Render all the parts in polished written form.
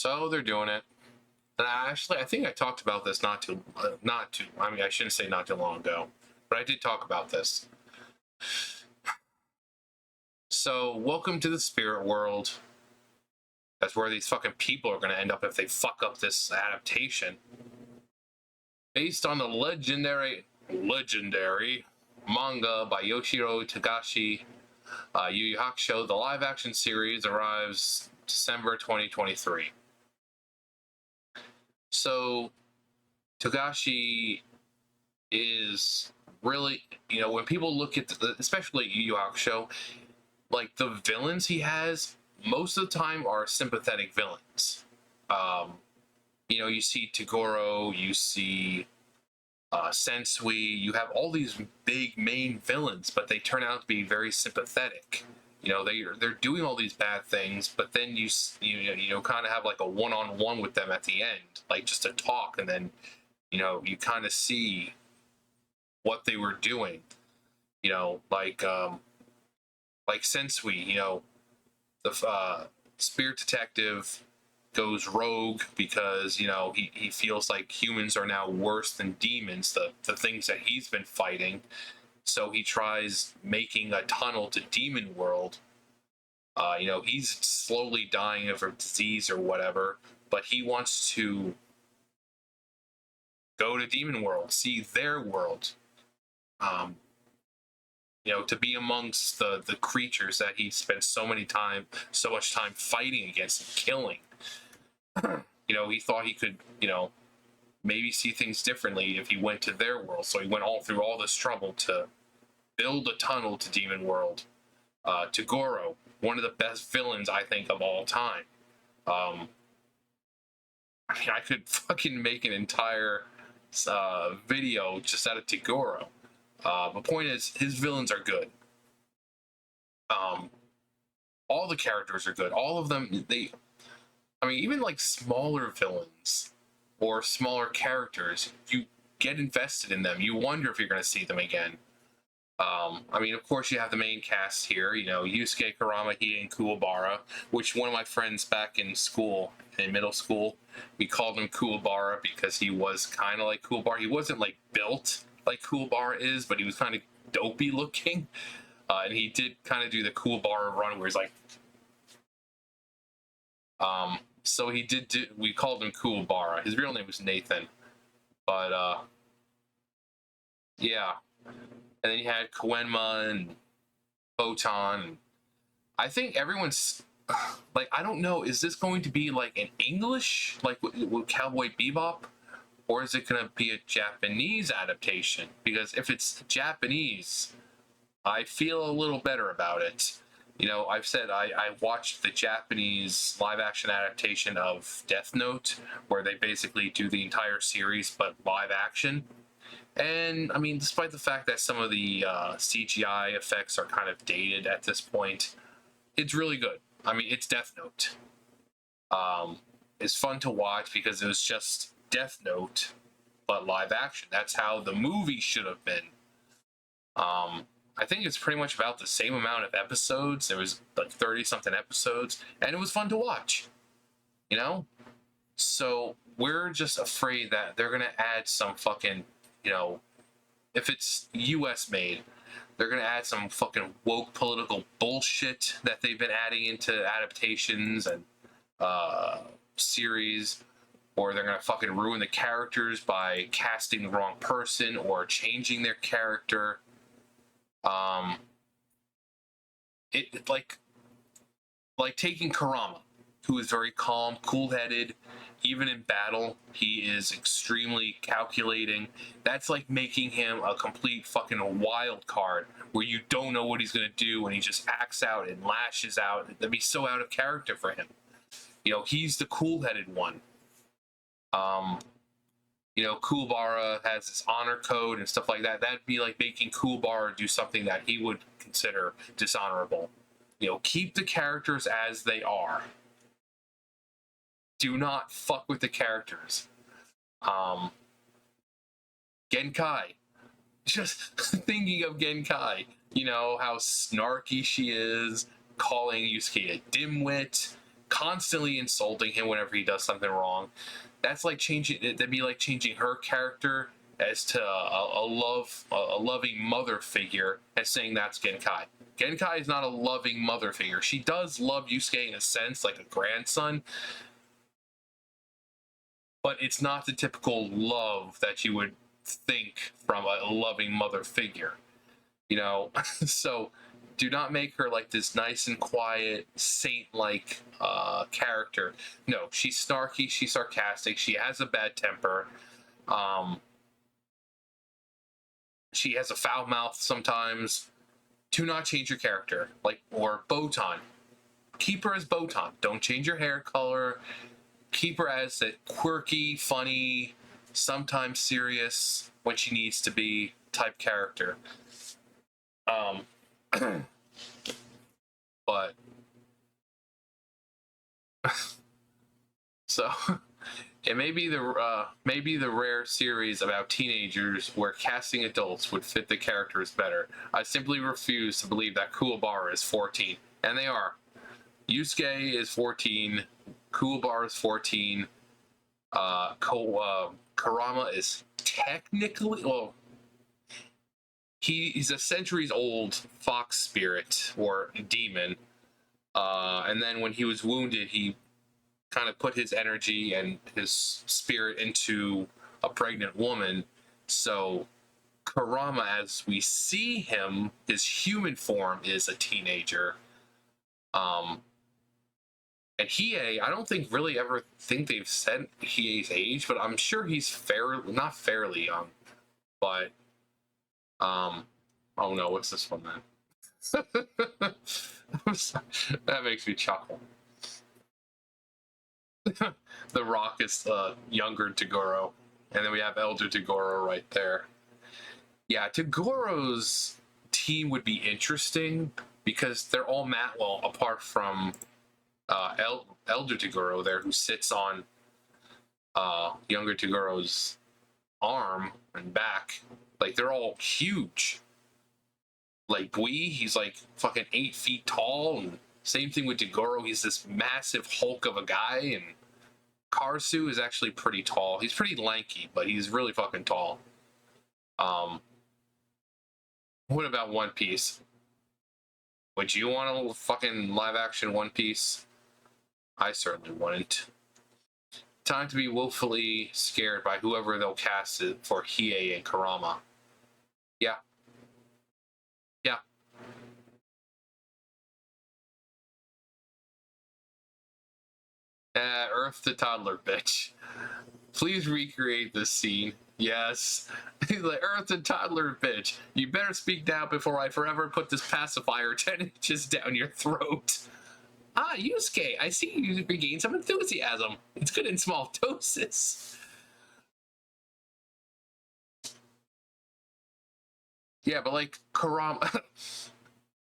So they're doing it. And I think I talked about this I mean, I shouldn't say not too long ago, but I did talk about this. So, welcome to the spirit world. That's where these fucking people are going to end up if they fuck up this adaptation. Based on the legendary manga by Yoshiro Tagashi, Yu Yu Hakusho, the live-action series arrives December 2023. So, Togashi is really, when people look at, especially Yu Yu Hakusho, like the villains he has, most of the time are sympathetic villains. You see Toguro, you see Sensui, you have all these big main villains, but they turn out to be very sympathetic. They're doing all these bad things, but then you kind of have like a one-on-one with them at the end, like just a talk, and then you kind of see what they were doing. Like Sensui, the spirit detective goes rogue because he feels like humans are now worse than demons, the things that he's been fighting. So he tries making a tunnel to Demon World. He's slowly dying of a disease or whatever, but he wants to go to Demon World, see their world. To be amongst the creatures that he spent so much time fighting against and killing. He thought he could, maybe see things differently if he went to their world. So he went through all this trouble to build a tunnel to Demon World. Toguro, one of the best villains, I think, of all time. I could fucking make an entire video just out of Toguro. The point is, his villains are good. All the characters are good. All of them, even like smaller villains or smaller characters, you get invested in them. You wonder if you're going to see them again. Of course, you have the main cast here, Yusuke, Kurama, Hiei, and Kuwabara, which one of my friends back in middle school, we called him Kuwabara because he was kind of like Kuwabara. He wasn't like built like Kuwabara is, but he was kind of dopey looking. And he did kind of do the Kuwabara run where he's like, so he we called him Kuwabara. His real name was Nathan. But, yeah. And then you had Koenma and Photon. I think everyone's, like, I don't know, is this going to be like in English, like with Cowboy Bebop? Or is it going to be a Japanese adaptation? Because if it's Japanese, I feel a little better about it. I've said I watched the Japanese live-action adaptation of Death Note, where they basically do the entire series, but live-action. And, despite the fact that some of the CGI effects are kind of dated at this point, it's really good. It's Death Note. It's fun to watch because it was just Death Note, but live action. That's how the movie should have been. I think it's pretty much about the same amount of episodes. There was like 30-something episodes, and it was fun to watch. So we're just afraid that they're going to add some fucking, if it's US made, they're going to add some fucking woke political bullshit that they've been adding into adaptations and series, or they're going to fucking ruin the characters by casting the wrong person or changing their character. Like taking Kurama, who is very calm, cool-headed. Even in battle, he is extremely calculating. That's like making him a complete fucking wild card where you don't know what he's going to do and he just acts out and lashes out. That'd be so out of character for him. He's the cool-headed one. Kuwabara has his honor code and stuff like that. That'd be like making Kuwabara do something that he would consider dishonorable. Keep the characters as they are. Do not fuck with the characters. Genkai. Just thinking of Genkai. How snarky she is, calling Yusuke a dimwit, constantly insulting him whenever he does something wrong. That's like changing. That'd be like changing her character as to a loving mother figure and saying that's Genkai. Genkai is not a loving mother figure. She does love Yusuke in a sense, like a grandson, but it's not the typical love that you would think from a loving mother figure, you know. So do not make her like this nice and quiet saint-like character. No, she's snarky, she's sarcastic, she has a bad temper, she has a foul mouth sometimes. Do not change your character. Like, or Botan, keep her as Botan. Don't change your hair color. Keep her as a quirky, funny, sometimes serious when she needs to be type character. But so it may be the rare series about teenagers where casting adults would fit the characters better. I simply refuse to believe that Kuwabara is 14, and they are. Yusuke is 14, Kuwabara is 14, Kurama is technically, well, he's a centuries old fox spirit or demon, and then when he was wounded, he kind of put his energy and his spirit into a pregnant woman. So Kurama, as we see him, his human form is a teenager. And Hiei, I don't think really ever think they've said Hiei's age, but I'm sure he's not fairly young. But oh no, what's this one then? That makes me chuckle. The Rock is younger Toguro, and then we have elder Toguro right there. Yeah, Togoro's team would be interesting because they're all well, apart from elder Toguro there, who sits on younger Togoro's arm and back. Like, they're all huge. Like Bui, he's like fucking 8 feet tall, and same thing with Toguro. He's this massive hulk of a guy, and Karsu is actually pretty tall. He's pretty lanky, but he's really fucking tall. What about One Piece? Would you want a fucking live action One Piece? I certainly wouldn't. Time to be willfully scared by whoever they'll cast it for Hiei and Kurama. Yeah. Yeah. Earth the toddler bitch. Please recreate this scene. Yes. Like, Earth the toddler bitch. You better speak now before I forever put this pacifier 10 inches down your throat. Ah, Yusuke, I see you regained some enthusiasm. It's good in small doses. Yeah, but like Kurama,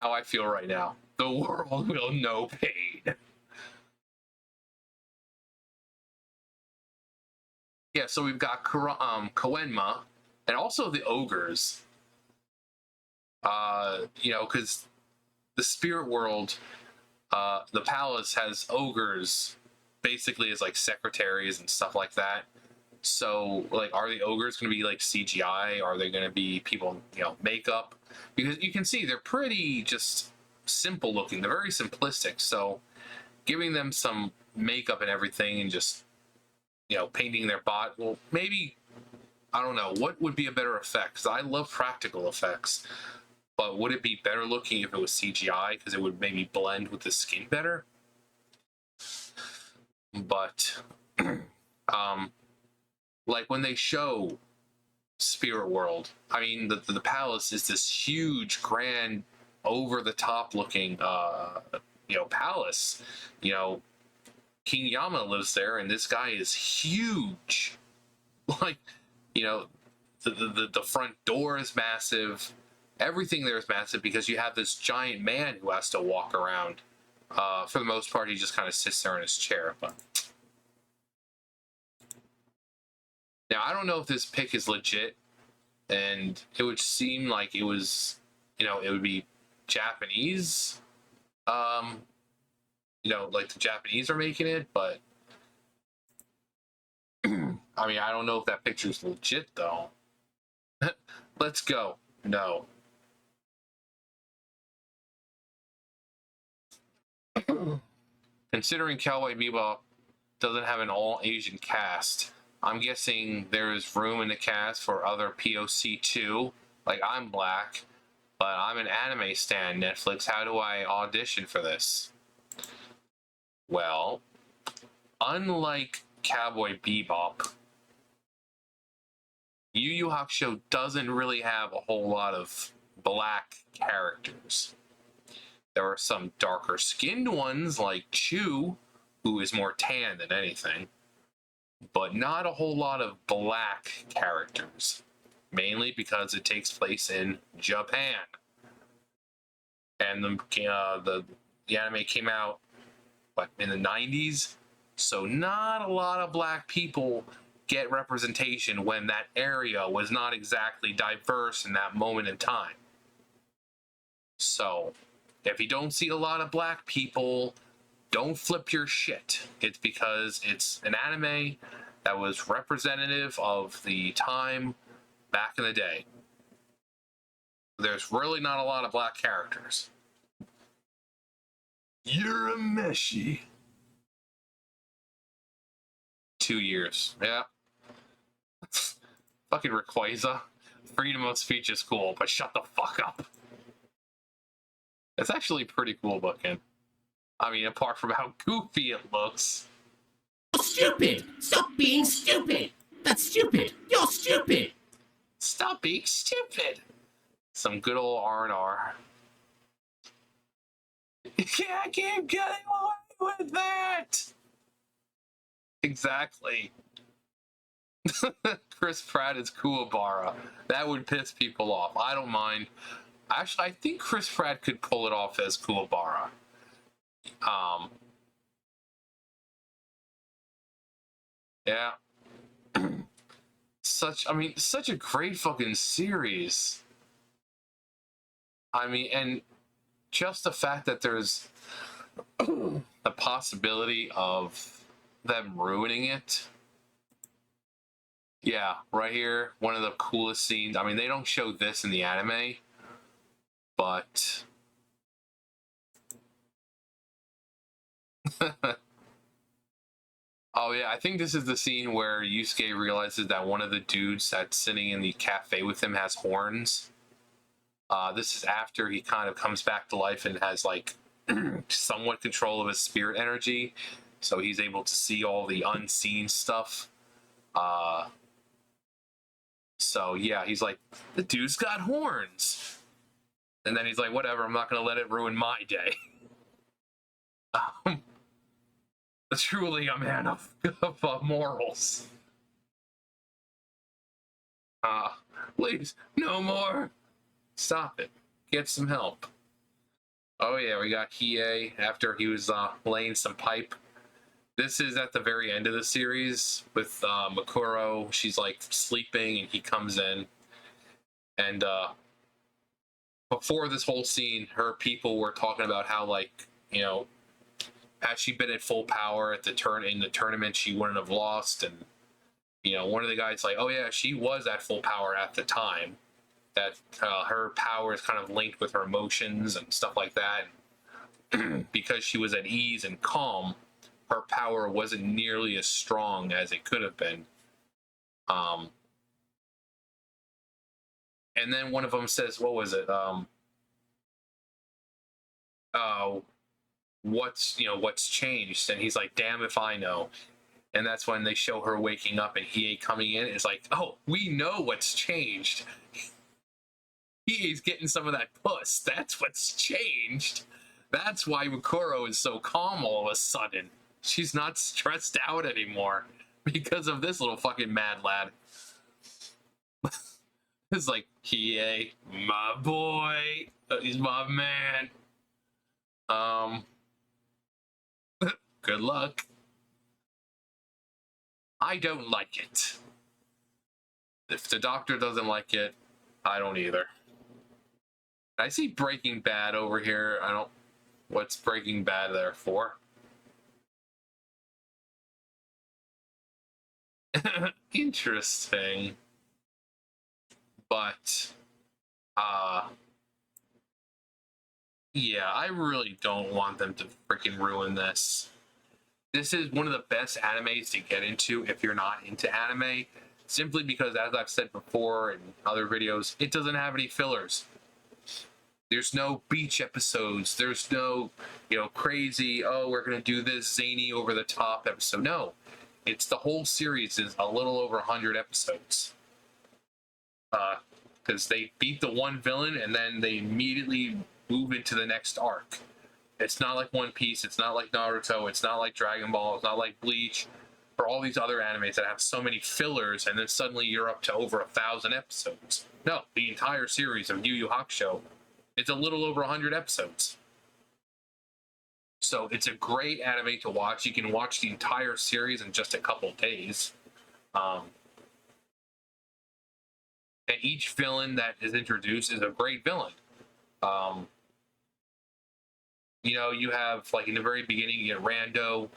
how I feel right now. The world will know pain. Yeah, so we've got Koenma, and also the ogres. You know, because the spirit world, the palace has ogres basically as like secretaries and stuff like that. So, like, are the ogres going to be like CGI? Are they going to be people, you know, makeup? Because you can see they're pretty just simple looking. They're very simplistic. So, giving them some makeup and everything and just, you know, painting their bot, well, maybe, I don't know, what would be a better effect? Because I love practical effects, but would it be better looking if it was CGI? Because it would maybe blend with the skin better. But, like when they show Spirit World, I mean, the palace is this huge, grand, over the top looking, you know, palace. You know, King Yama lives there, and this guy is huge. Like, you know, the front door is massive. Everything there is massive because you have this giant man who has to walk around. For the most part, he just kind of sits there in his chair. But now, I don't know if this pick is legit, and it would seem like it was, you know, it would be Japanese like the Japanese are making it, but I mean, I don't know if that picture's legit though. Let's go. No. Considering Cowboy Bebop doesn't have an all-Asian cast, I'm guessing there is room in the cast for other POC too. Like, I'm black, but I'm an anime stan, Netflix. How do I audition for this? Well, unlike Cowboy Bebop, Yu Yu Hakusho doesn't really have a whole lot of black characters. There are some darker skinned ones like Chu, who is more tan than anything, but not a whole lot of black characters, mainly because it takes place in Japan. And the anime came out in the 90s, so not a lot of black people get representation when that area was not exactly diverse in that moment in time. So if you don't see a lot of black people, don't flip your shit. It's because it's an anime that was representative of the time back in the day. There's really not a lot of black characters. You're a Meshi. 2 years. Yeah. Fucking Rayquaza. Freedom of speech is cool, but shut the fuck up. It's actually pretty cool looking. I mean, apart from how goofy it looks. Stupid! Stop being stupid! That's stupid! You're stupid! Stop being stupid! Some good old R&R. You can't keep getting away with that! Exactly. Chris Pratt is Kuwabara. That would piss people off. I don't mind. Actually, I think Chris Pratt could pull it off as Kuwabara. Yeah. Such a great fucking series. I mean, and just the fact that there's the possibility of them ruining it. Yeah, right here, one of the coolest scenes. I mean, they don't show this in the anime, but oh yeah, I think this is the scene where Yusuke realizes that one of the dudes that's sitting in the cafe with him has horns. This is after he kind of comes back to life and has like somewhat control of his spirit energy, so he's able to see all the unseen stuff. So yeah, he's like, the dude's got horns, and then he's like, whatever, I'm not gonna let it ruin my day. Truly a man of morals. Please, no more. Stop it. Get some help. Oh yeah, we got Hiei after he was laying some pipe. This is at the very end of the series with Makuro. She's like sleeping and he comes in. And before this whole scene, her people were talking about how, like, had she been at full power at the tournament, she wouldn't have lost. And one of the guys like, oh yeah, she was at full power at the time. That her power is kind of linked with her emotions and stuff like that. Because she was at ease and calm, her power wasn't nearly as strong as it could have been. And then one of them says, what was it? What's changed? And he's like, damn if I know. And that's when they show her waking up and Hiei coming in. It's like, oh, we know what's changed. Hiei's getting some of that puss. That's what's changed. That's why Makuro is so calm all of a sudden. She's not stressed out anymore because of this little fucking mad lad. It's like, Hiei, my boy. He's my man. Good luck. I don't like it. If the doctor doesn't like it, I don't either. I see Breaking Bad over here. What's Breaking Bad there for? Interesting. But uh yeah, I really don't want them to freaking ruin this. This is one of the best animes to get into if you're not into anime, simply because, as I've said before in other videos, it doesn't have any fillers. There's no beach episodes. There's no, crazy, oh, we're going to do this zany over the top episode. No, it's the whole series is a little over 100 episodes. Because they beat the one villain and then they immediately move into the next arc. It's not like One Piece, it's not like Naruto, it's not like Dragon Ball, it's not like Bleach, or all these other animes that have so many fillers and then suddenly you're up to over 1,000 episodes. No, the entire series of Yu Yu Hakusho, it's a little over 100 episodes. So it's a great anime to watch. You can watch the entire series in just a couple days. And each villain that is introduced is a great villain. You have, like, in the very beginning, you get Rando,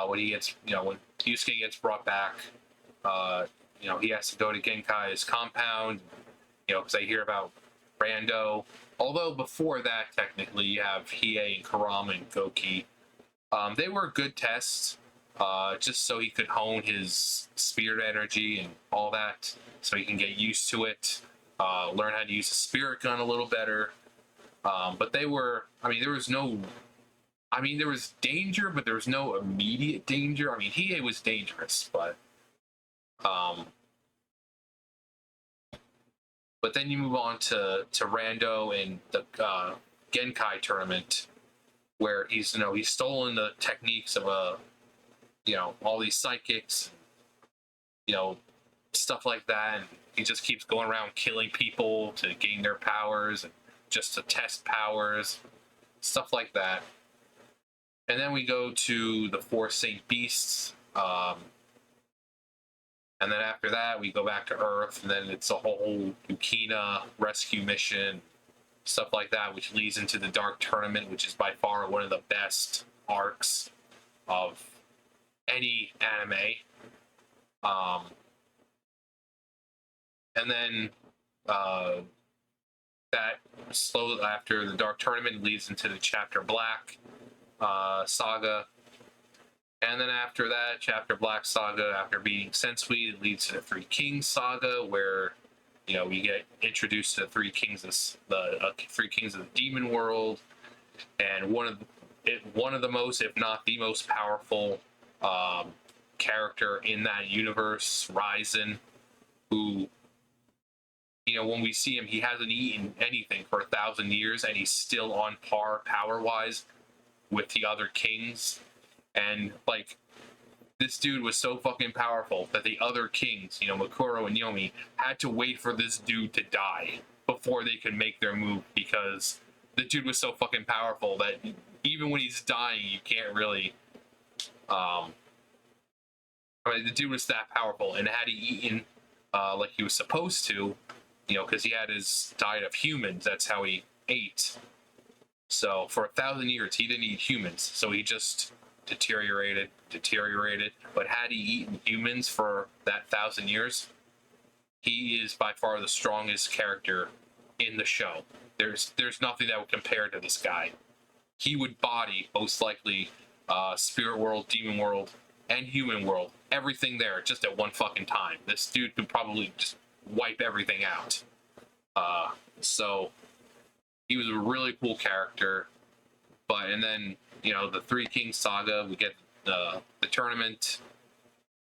when he gets, when Yusuke gets brought back, he has to go to Genkai's compound, because I hear about Rando. Although before that, technically, you have Hiei and Kurama and Goki. They were good tests, just so he could hone his spirit energy and all that, so he can get used to it, learn how to use a spirit gun a little better. But there was danger, but there was no immediate danger. I mean, Hiei was dangerous, but then you move on to Rando and the Genkai tournament, where he's stolen the techniques of all these psychics, stuff like that, and he just keeps going around killing people to gain their powers and just to test powers, stuff like that. And then we go to the Four Saint Beasts, and then after that we go back to Earth, and then it's a whole Yukina rescue mission, stuff like that, which leads into the Dark Tournament, which is by far one of the best arcs of any anime. And then that slowly after the Dark Tournament leads into the Chapter Black saga. And then after that, Chapter Black saga, after beating Sensui, it leads to the Three Kings saga, where we get introduced to the Three Kings of the Demon World, and one of the most, if not the most powerful character in that universe, Ryzen, who, when we see him, he hasn't eaten anything for 1,000 years, and he's still on par power-wise with the other kings. And, like, this dude was so fucking powerful that the other kings, Makuro and Yomi, had to wait for this dude to die before they could make their move, because the dude was so fucking powerful that even when he's dying, you can't really... the dude was that powerful, and had he eaten like he was supposed to, because he had his diet of humans, that's how he ate. So for 1,000 years, he didn't eat humans, so he just deteriorated. But had he eaten humans for that 1,000 years, he is by far the strongest character in the show. There's nothing that would compare to this guy. He would body, most likely, spirit world, demon world, and human world, everything there, just at one fucking time. This dude could probably just wipe everything out. So he was a really cool character. And then, the Three Kings saga, we get the tournament,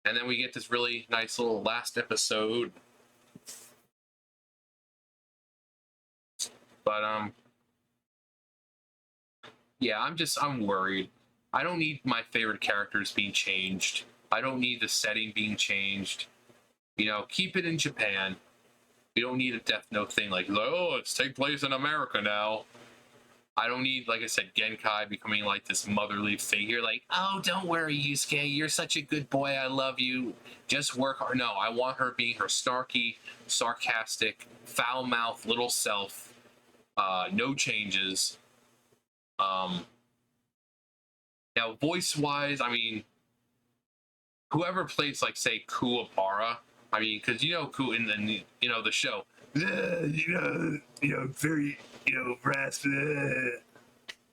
and then we get this really nice little last episode. But yeah, I'm worried. I don't need my favorite characters being changed. I don't need the setting being changed. Keep it in Japan. You don't need a Death Note thing like, oh, it's take place in America now. I don't need, like I said, Genkai becoming like this motherly figure, like, oh, don't worry, Yusuke, you're such a good boy, I love you, just work hard. No, I want her being her snarky, sarcastic, foul-mouthed little self, no changes. Now, voice-wise, whoever plays like say Kuwabara, I mean, because you know Ku in the the show, very raspy.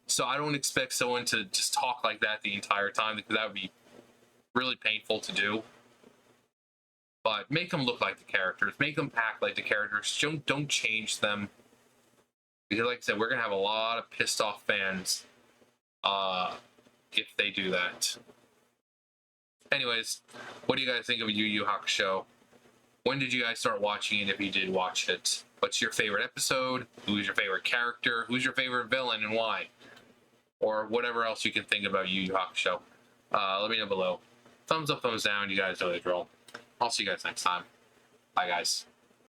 So I don't expect someone to just talk like that the entire time because that would be really painful to do. But make them look like the characters, make them act like the characters. Don't change them because, like I said, we're gonna have a lot of pissed off fans if they do that. Anyways, what do you guys think of Yu Yu Hakusho? When did you guys start watching it if you did watch it? What's your favorite episode? Who's your favorite character? Who's your favorite villain and why? Or whatever else you can think about Yu Yu Hakusho. Let me know below. Thumbs up, thumbs down. You guys know the drill. I'll see you guys next time. Bye, guys.